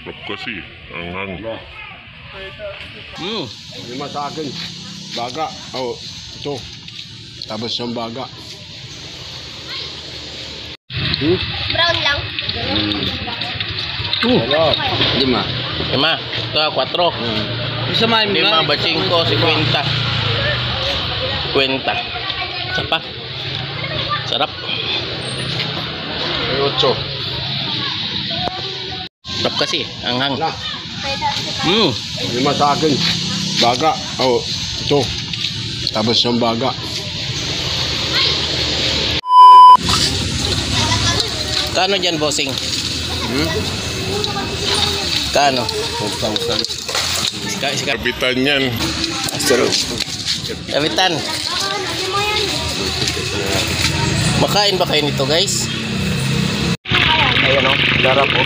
Sarap kasi, anghang. Lima sa akin. Baga. Oh, ito. Tapos yung baga. Brown lang. Sarap. Lima. Lima. Ito, 4. Isa may Lima ba 5, 50. 50. Isa pa. Sarap. 8. Sarap kasi, anghang. Wala. Mm. 5 sa akin. Baga. Oh, ito. Tapos yung baga. Kano dyan, bossing? Kano? 4,000. Kapitan yan. Kapitan. Makain ba kayo nito, guys? Ayan o, darap o.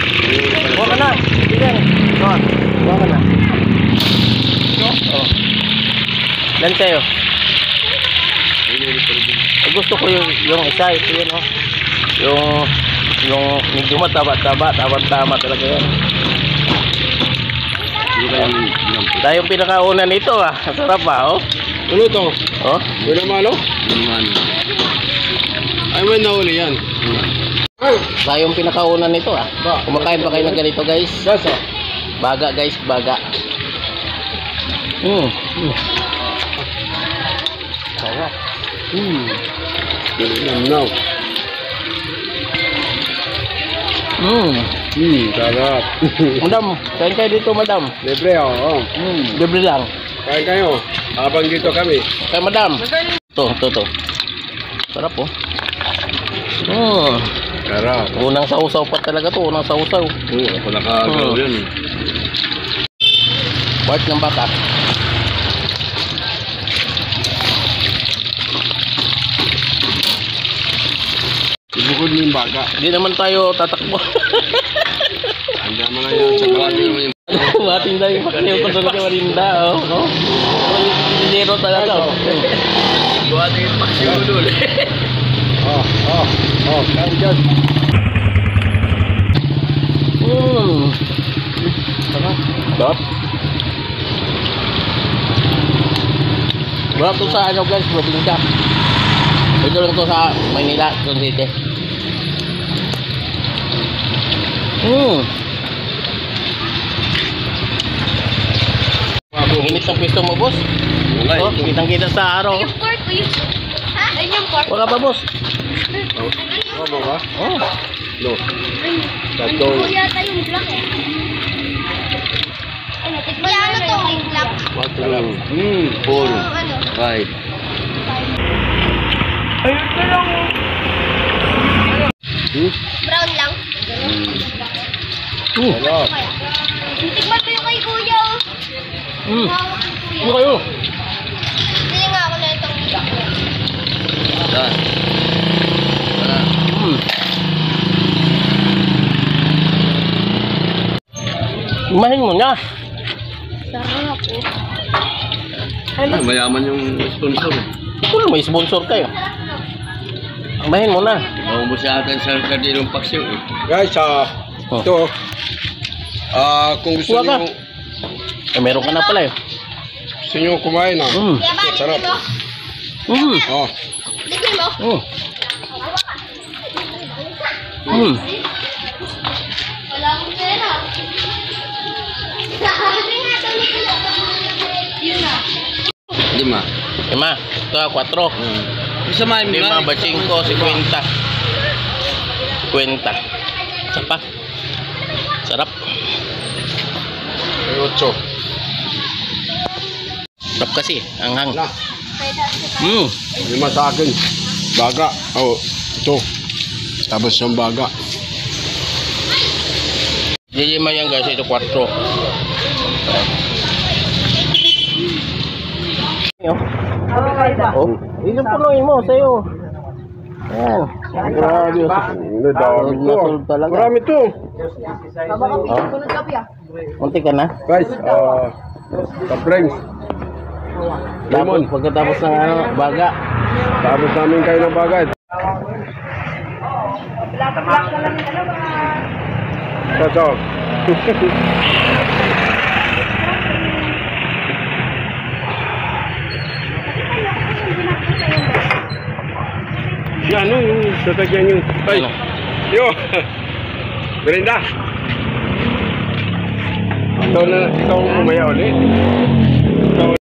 Buka ka na. Tingnan. Buka ka na. Oh. Lan kayo? Gusto ko yung isa. Ito yan o. Yung medyo mataba-taba. Tama talaga yan. Tayo yung pinakauna nito ah. Sarap ba oh? Ano to? Oh? Wala malo? Ay, may nahuli yan. Tayo yung pinakauna nito ah. Kumakain ba kayo ng ganito guys? Gasa. Baga guys, baga. Sarap. No. Sarap. Madam, kain kayo dito madam. Libre oh. Libre lang. Kain kayo. Habang dito kami. Kay madam. Ito. Sarap oh. Sarap. Unang sausaw pa talaga to, unang sausaw. Oo, ako nakagaw yan. Part ng baka. Ibukod mo yung baga. Hindi naman tayo tatakbo. Andiyan mo na yan sa kalagay. Matinda yung baka yung kontrol ka marinda oh. Zero talaga oh. Buhatin yung paksiyo dul. Kain dyan. Sarap. Sarap to sa ano guys, probinsya. Ito lang to sa Manila, Quezon City. Init ang pisto mo, boss. Oh, kitang-kita sa araw. Yung pork ko yun. Ha? Ayun yung pork. Wala pa, boss. Ano ba? Oh. No. Ano po yata yung black eh. Ano, tikman ano to? Yung black. 4. Yung ano? 5. Brown lang. Sarap. Tikman mo yung kay kuya oh. Hawak yung kuya. Ano kayo? Bili nga ako na itong black. Dan. Wala. Imahin mo na. Sarap oh. Ay, mayaman yung sponsor. Kung may sponsor kayo. Imahin mo na. Maubos sa atin sa kardinong paksiyo eh. Guys, ito. Kung gusto Kuha ka. niyo, Meron ka na pala eh. gusto niyo kumain Kaya ba, Sarap. ligin mo? Oh. Ligin mo? Wala akong pera. Sabi nga daw ni kuya. Yun na. 5. 5. Ito, 4. Isa may 5 ba 5, 50. 50. Isa pa. Sarap. 8. Sarap kasi, anghang. Wala. 5 sa akin. Baga. Oh, ito. Tapos yung baga. Hindi 5 yan guys, ito 4. Oh, ilang punuin mo sa'yo. Ayan. Grabe. Dami to. Nasul talaga. Marami to. Munti ka na. Guys, ka-friends. Tapos, pagkatapos ng ano, baga. Tapos namin kayo ng bagay. Kaso, Si ano yung sasakyan yung... Ay! Ano? Yo! Brenda! Ikaw na, ikaw umaya ulit. Ikaw